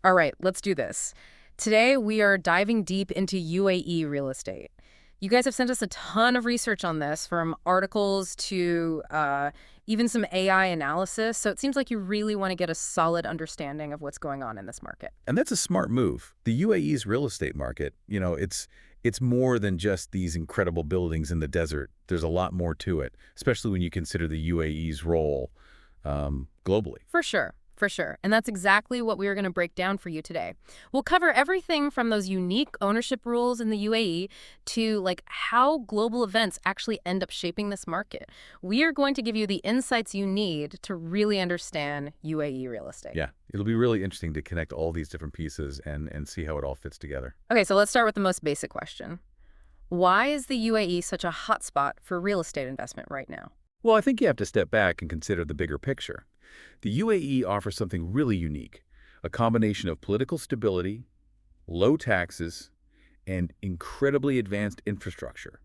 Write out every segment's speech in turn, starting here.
All right, let's do this. Today, we are diving deep into UAE real estate. You guys have sent us a ton of research on this, from articles to even some AI analysis. So it seems like you really want to get a solid understanding of what's going on in this market. And that's a smart move. The UAE's real estate market, it's more than just these incredible buildings in the desert. There's a lot more to it, especially when you consider the UAE's role globally. For sure. For sure. And that's exactly what we are going to break down for you today. We'll cover everything from those unique ownership rules in the UAE to how global events actually end up shaping this market. We are going to give you the insights you need to really understand UAE real estate. Yeah, it'll be really interesting to connect all these different pieces and see how it all fits together. Okay, so let's start with the most basic question. Why is the UAE such a hotspot for real estate investment right now? Well, I think you have to step back and consider the bigger picture. The UAE offers something really unique, a combination of political stability, low taxes, and incredibly advanced infrastructure.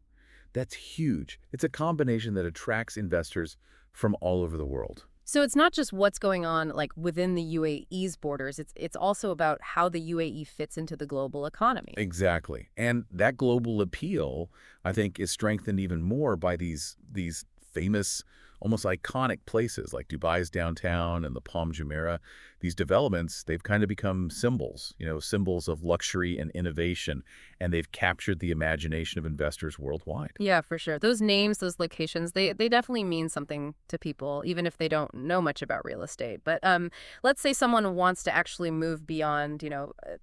That's huge. It's a combination that attracts investors from all over the world. So it's not just what's going on within the UAE's borders. It's also about how the UAE fits into the global economy. Exactly. And that global appeal, I think, is strengthened even more by these famous, almost iconic places like Dubai's downtown and the Palm Jumeirah. These developments, they've kind of become symbols, symbols of luxury and innovation, and they've captured the imagination of investors worldwide. Yeah, for sure. Those names, those locations, they definitely mean something to people, even if they don't know much about real estate. But let's say someone wants to actually move beyond,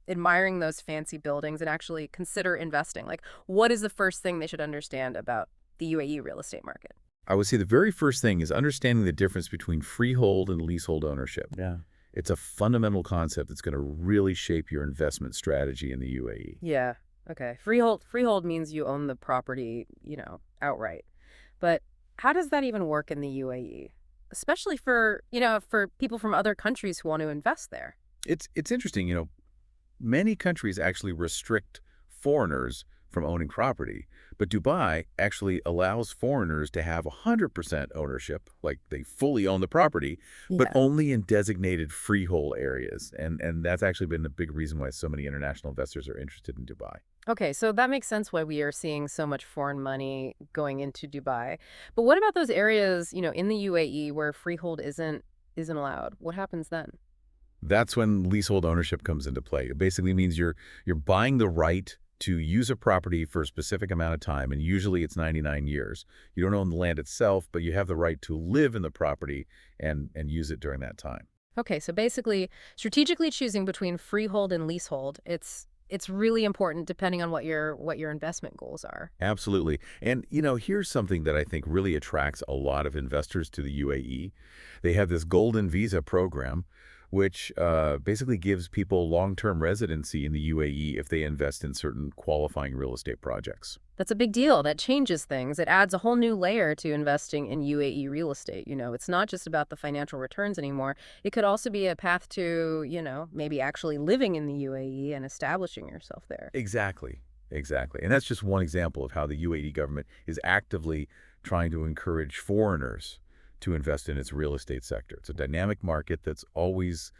admiring those fancy buildings and actually consider investing. What is the first thing they should understand about the UAE real estate market? I would say the very first thing is understanding the difference between freehold and leasehold ownership. Yeah. It's a fundamental concept that's going to really shape your investment strategy in the UAE. Yeah. Okay. Freehold means you own the property, outright. But how does that even work in the UAE? Especially for people from other countries who want to invest there. It's interesting, many countries actually restrict foreigners from owning property, but Dubai actually allows foreigners to have 100% ownership, like they fully own the property, but Yeah. only in designated freehold areas. And that's actually been a big reason why so many international investors are interested in Dubai. Okay, so that makes sense why we are seeing so much foreign money going into Dubai. But what about those areas, in the UAE where freehold isn't allowed? What happens then? That's when leasehold ownership comes into play. It basically means you're buying the right to use a property for a specific amount of time, and usually it's 99 years. You don't own the land itself, but you have the right to live in the property and use it during that time. Okay, so basically, strategically choosing between freehold and leasehold, it's really important depending on what your investment goals are. Absolutely. And, here's something that I think really attracts a lot of investors to the UAE. They have this golden visa program, which basically gives people long-term residency in the UAE if they invest in certain qualifying real estate projects. That's a big deal. That changes things. It adds a whole new layer to investing in UAE real estate. It's not just about the financial returns anymore. It could also be a path to, maybe actually living in the UAE and establishing yourself there. Exactly. Exactly. And that's just one example of how the UAE government is actively trying to encourage foreigners to invest in its real estate sector. It's a dynamic market that's always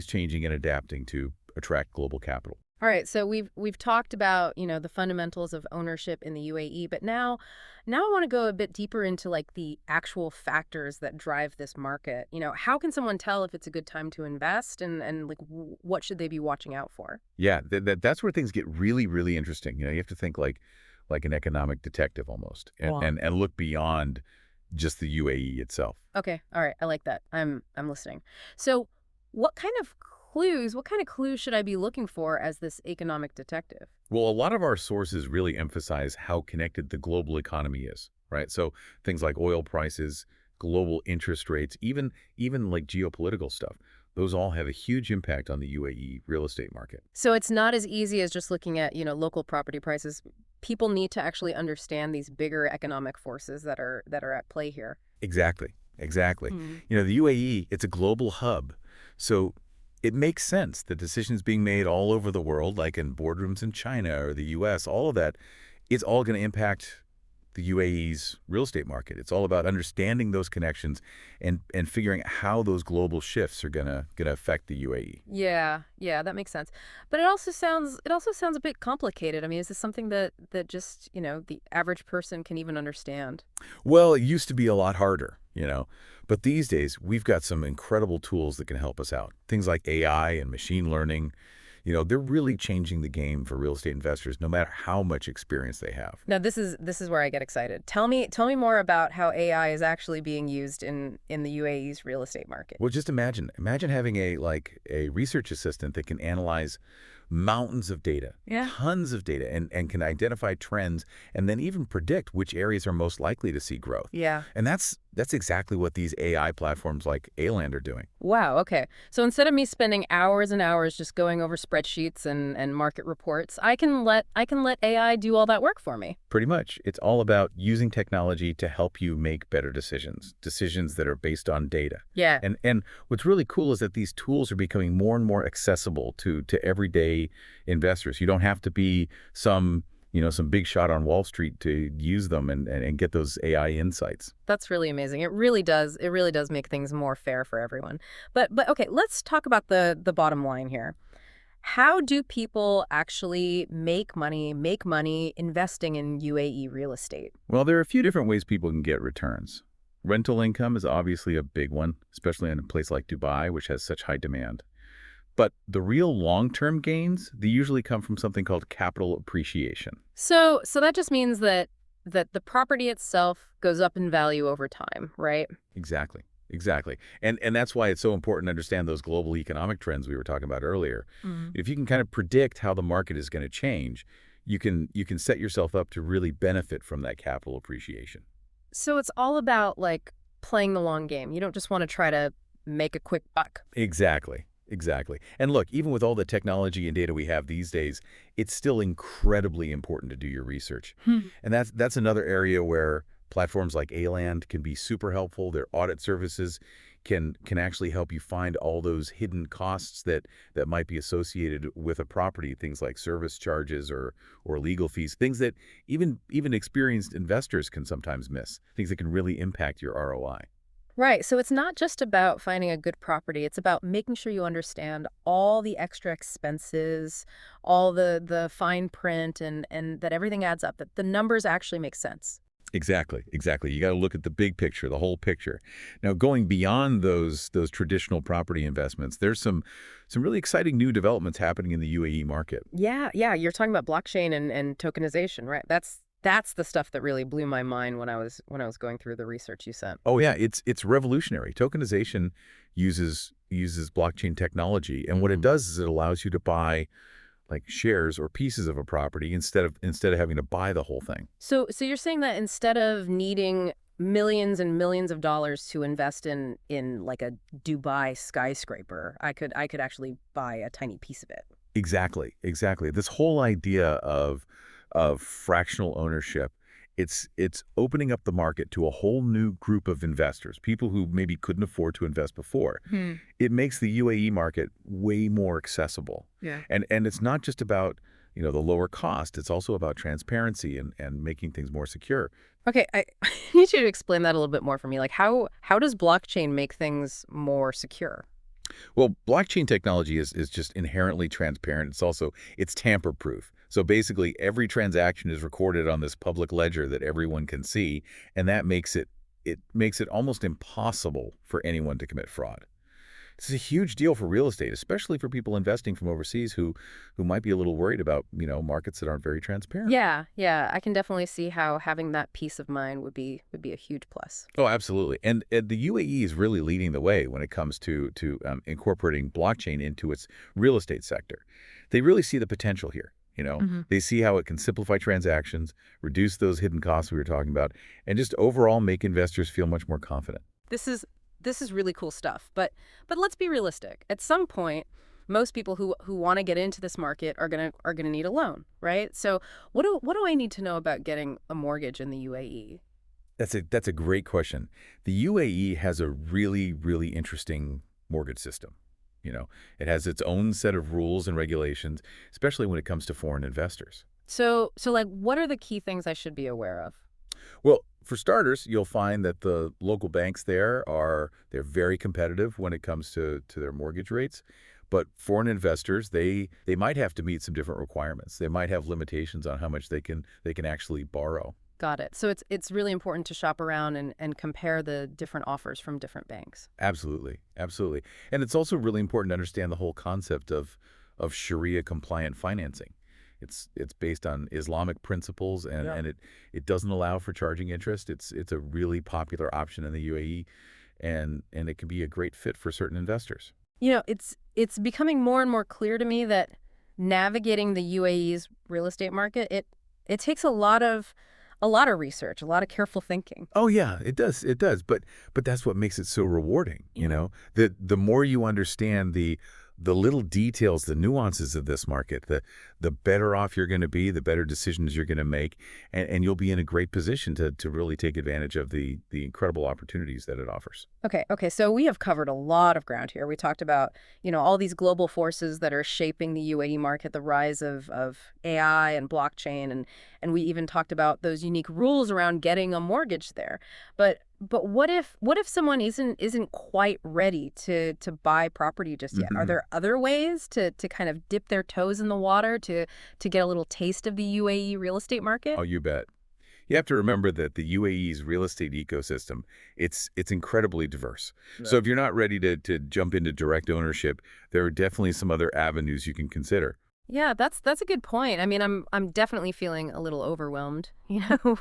changing and adapting to attract global capital. All right, so we've talked about, the fundamentals of ownership in the UAE, but now I want to go a bit deeper into the actual factors that drive this market. How can someone tell if it's a good time to invest and what should they be watching out for? Yeah, that's where things get really, really interesting. You have to think like an economic detective almost, and, Wow. and and look beyond just the UAE itself. Okay, all right, I like that. I'm listening. So, what kind of clues should I be looking for as this economic detective? Well, a lot of our sources really emphasize how connected the global economy is, right? So things like oil prices, global interest rates, even like geopolitical stuff, those all have a huge impact on the UAE real estate market. So it's not as easy as just looking at, local property prices. People need to actually understand these bigger economic forces that are at play here. Exactly, exactly. Mm. The UAE, it's a global hub. So it makes sense that decisions being made all over the world, like in boardrooms in China or the US, all of that, it's all going to impact the UAE's real estate market. It's all about understanding those connections and figuring out how those global shifts are gonna affect the UAE. Yeah, yeah, that makes sense. But it also sounds a bit complicated. I mean, is this something that just, the average person can even understand? Well, it used to be a lot harder. But these days, we've got some incredible tools that can help us out. Things like AI and machine learning. They're really changing the game for real estate investors, no matter how much experience they have. Now, this is where I get excited. Tell me more about how AI is actually being used in the UAE's real estate market. Well, just imagine having a research assistant that can analyze mountains of data, Yeah. tons of data, and can identify trends and then even predict which areas are most likely to see growth. Yeah. And that's exactly what these AI platforms like ALand are doing. Wow, okay. So instead of me spending hours and hours just going over spreadsheets and market reports, I can let AI do all that work for me. Pretty much. It's all about using technology to help you make better decisions, decisions that are based on data. Yeah. And what's really cool is that these tools are becoming more and more accessible to everyday investors. You don't have to be some big shot on Wall Street to use them and get those AI insights. That's really amazing. It really does make things more fair for everyone. But okay, let's talk about the bottom line here. How do people actually make money investing in UAE real estate? Well, there are a few different ways people can get returns. Rental income is obviously a big one, especially in a place like Dubai, which has such high demand. But the real long-term gains, they usually come from something called capital appreciation. So that just means that the property itself goes up in value over time, right? Exactly. Exactly. And that's why it's so important to understand those global economic trends we were talking about earlier. Mm. If you can kind of predict how the market is going to change, you can set yourself up to really benefit from that capital appreciation. So it's all about like playing the long game. You don't just want to try to make a quick buck. Exactly. Exactly. And look, even with all the technology and data we have these days, it's still incredibly important to do your research. Hmm. And that's another area where platforms like ALand can be super helpful. Their audit services can actually help you find all those hidden costs that might be associated with a property, things like service charges or legal fees, things that even experienced investors can sometimes miss, things that can really impact your ROI. Right. So it's not just about finding a good property. It's about making sure you understand all the extra expenses, all the fine print, and that everything adds up, that the numbers actually make sense. Exactly, exactly. You got to look at the big picture, the whole picture. Now, going beyond those traditional property investments, there's some really exciting new developments happening in the UAE market. Yeah, yeah. You're talking about blockchain and tokenization, right? That's the stuff that really blew my mind when I was going through the research you sent. Oh yeah, it's revolutionary. Tokenization uses blockchain technology, and what it Mm. does is it allows you to buy like shares or pieces of a property instead of having to buy the whole thing. So you're saying that instead of needing millions and millions of dollars to invest in like a Dubai skyscraper, I could actually buy a tiny piece of it. Exactly, exactly. This whole idea of fractional ownership, it's opening up the market to a whole new group of investors, people who maybe couldn't afford to invest before. Hmm. It makes the UAE market way more accessible. Yeah. And it's not just about, the lower cost, it's also about transparency and making things more secure. Okay, I I need you to explain that a little bit more for me. Like how does blockchain make things more secure? Well, blockchain technology is just inherently transparent. It's tamper proof. So basically every transaction is recorded on this public ledger that everyone can see, and that makes it almost impossible for anyone to commit fraud. This is a huge deal for real estate, especially for people investing from overseas who might be a little worried about, markets that aren't very transparent. Yeah, yeah, I can definitely see how having that peace of mind would be a huge plus. Oh, absolutely. And the UAE is really leading the way when it comes to incorporating blockchain into its real estate sector. They really see the potential here. Hmm. They see how it can simplify transactions, reduce those hidden costs we were talking about, and just overall make investors feel much more confident. This is really cool stuff. But let's be realistic. At some point, most people who want to get into this market are gonna need a loan, right? So what do I need to know about getting a mortgage in the UAE? That's a great question. The UAE has a really, really interesting mortgage system. It has its own set of rules and regulations, especially when it comes to foreign investors. So like what are the key things I should be aware of? Well, for starters, you'll find that the local banks there they're very competitive when it comes to their mortgage rates. But foreign investors, they might have to meet some different requirements. They might have limitations on how much they can actually borrow. Got it. So it's really important to shop around and compare the different offers from different banks. Absolutely. Absolutely. And it's also really important to understand the whole concept of Sharia compliant financing. It's based on Islamic principles and Yeah. it doesn't allow for charging interest. It's a really popular option in the UAE and it can be a great fit for certain investors. It's becoming more and more clear to me that navigating the UAE's real estate market, it takes a lot of research, a lot of careful thinking. Oh yeah, it does. It does. But that's what makes it so rewarding, you Yeah. know? The more you understand the little details, the nuances of this market, the better off you're going to be, the better decisions you're going to make, and you'll be in a great position to really take advantage of the incredible opportunities that it offers. Okay. So we have covered a lot of ground here. We talked about, all these global forces that are shaping the UAE market, the rise of AI and blockchain, and we even talked about those unique rules around getting a mortgage there. But what if someone isn't quite ready to buy property just yet? Are Hmm. there other ways to kind of dip their toes in the water to get a little taste of the UAE real estate market? Oh, you bet. You have to remember that the UAE's real estate ecosystem, it's incredibly diverse. So Right. if you're not ready to jump into direct ownership, there are definitely some other avenues you can consider. Yeah, that's a good point. I mean, I'm definitely feeling a little overwhelmed,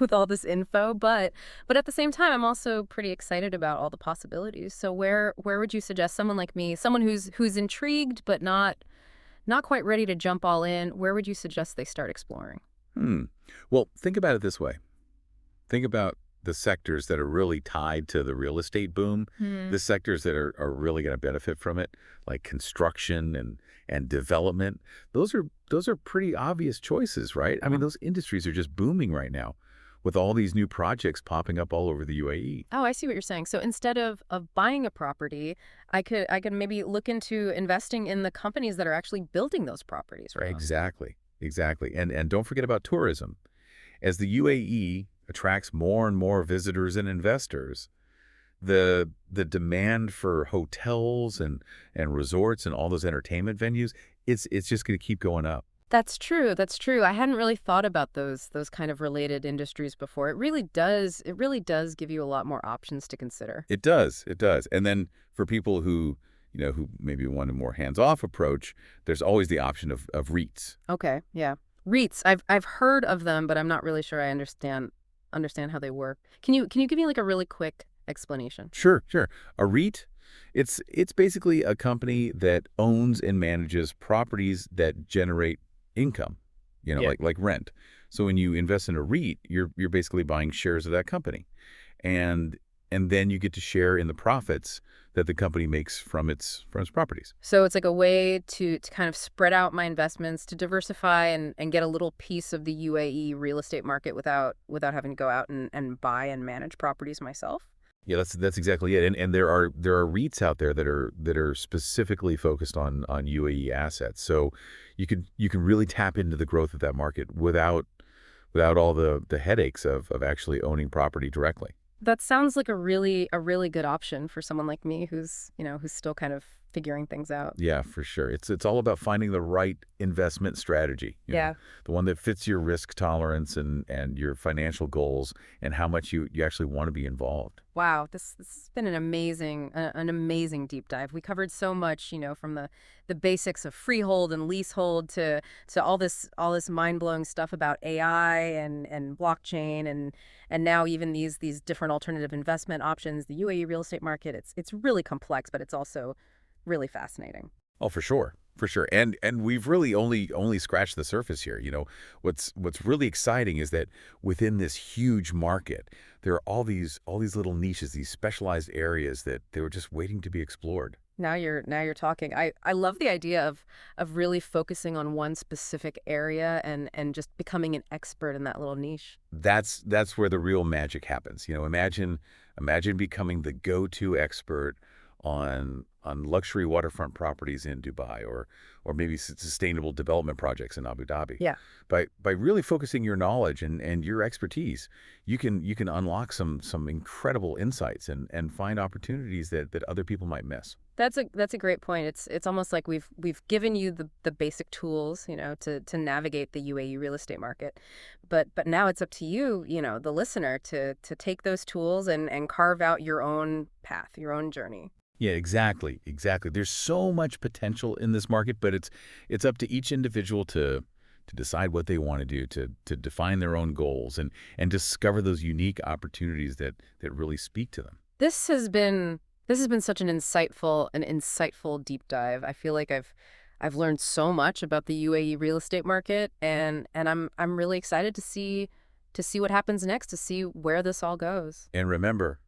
with all this info, but at the same time, I'm also pretty excited about all the possibilities. So where would you suggest someone like me, someone who's intrigued but not quite ready to jump all in, where would you suggest they start exploring? Hmm. Well, think about it this way. Think about the sectors that are really tied to the real estate boom, Hmm. the sectors that are really going to benefit from it, like construction and development. Those are pretty obvious choices, right? I mean, those industries are just booming right now with all these new projects popping up all over the UAE. Oh, I see what you're saying. So instead of buying a property, I could maybe look into investing in the companies that are actually building those properties, right? Exactly. Exactly. And don't forget about tourism. As the UAE attracts more and more visitors and investors, the demand for hotels and resorts and all those entertainment venues, it's just going to keep going up. That's true. That's true. I hadn't really thought about those kind of related industries before. It really does give you a lot more options to consider. It does. It does. And then for people who maybe want a more hands-off approach, there's always the option of REITs. Okay, yeah. REITs. I've heard of them, but I'm not really sure I understand how they work. Can you give me like a really quick explanation? Sure, sure. A REIT, it's basically a company that owns and manages properties that generate income, Yeah. like rent. So when you invest in a REIT, you're basically buying shares of that company. And and then you get to share in the profits that the company makes from its properties. So it's like a way to kind of spread out my investments, to diversify and get a little piece of the UAE real estate market without having to go out and buy and manage properties myself. Yeah, that's exactly it. And there are REITs out there that are specifically focused on UAE assets. So you can really tap into the growth of that market without all the headaches of actually owning property directly. That sounds like a really good option for someone like me who's still kind of figuring things out. Yeah, for sure. It's all about finding the right investment strategy, Yeah. the one that fits your risk tolerance and your financial goals and how much you actually want to be involved. Wow, this has been an amazing deep dive. We covered so much, from the basics of freehold and leasehold to all this mind-blowing stuff about AI and blockchain and now even these different alternative investment options, the UAE real estate market. It's really complex, but it's also really fascinating. Oh, for sure. For sure. And we've really only scratched the surface here. What's really exciting is that within this huge market, there are all these little niches, these specialized areas that they were just waiting to be explored. Now you're talking. I love the idea of really focusing on one specific area and just becoming an expert in that little niche. That's where the real magic happens. Imagine becoming the go-to expert on luxury waterfront properties in Dubai, or maybe sustainable development projects in Abu Dhabi. Yeah. By really focusing your knowledge and your expertise, you can unlock some incredible insights and find opportunities that other people might miss. That's a great point. It's almost like we've given you the basic tools, to navigate the UAE real estate market. But now it's up to you, the listener, to take those tools and carve out your own path, your own journey. Yeah, exactly, exactly. There's so much potential in this market, but it's up to each individual to decide what they want to do, to define their own goals and discover those unique opportunities that really speak to them. This has been this has been such an insightful deep dive. I feel like I've learned so much about the UAE real estate market, and I'm really excited to see what happens next, to see where this all goes. And remember,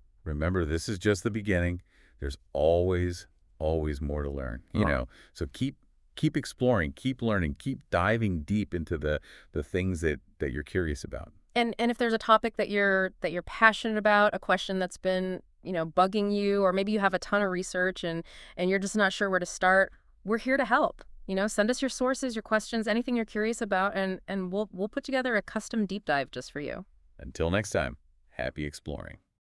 this is just the beginning. There's always more to learn, you Oh. know. So keep exploring, keep learning, keep diving deep into the things that you're curious about. And if there's a topic that you're passionate about, a question that's been, bugging you, or maybe you have a ton of research and you're just not sure where to start, we're here to help. Send us your sources, your questions, anything you're curious about, and we'll put together a custom deep dive just for you. Until next time, happy exploring.